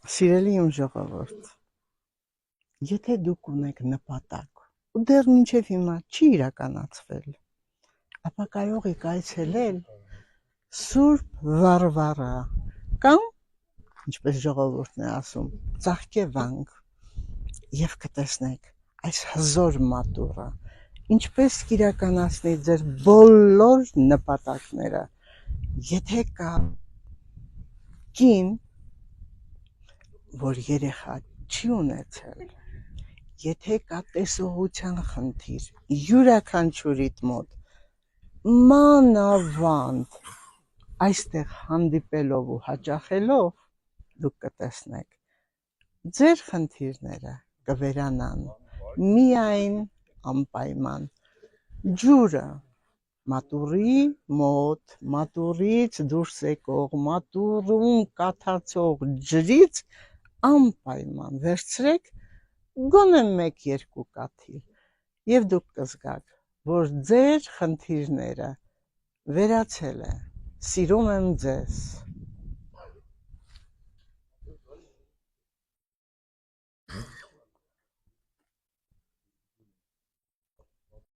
Սիրելի իմ ժողովուրդ, եթե դուք ունեք նպատակ ու դեռ մինչև հիմա չի իրականացվել, ապա կարող եք այցելել Սուրբ Վարվարա կամ, ինչպես ժողովուրդն է ասում, Ծաղկևանք եւ կտեսնեք այս հզոր մատուռը, ինչպես կիրականացնի ձեր բոլոր նպատակները, եթե կա կին, որ երեխա չի ունեցել, եթե կա տեսողության խնդիր յուրաքանչյուրիդ մոտ, մանավանդ այստեղ հանդիպելով ու հաճախելով, դուք կտեսնեք, ձեր խնդիրները կվերանան միայն անպայման ջուրը, մատուռի մոտ, մատուռից դուրս եկող, մատուռում կաթացող ջրից անպայման վերցրեք գոնե 1-2 կաթիլ եւ դուք կզգաք, որ ձեր խնդիրները վերացել է, սիրում եմ ձեզ։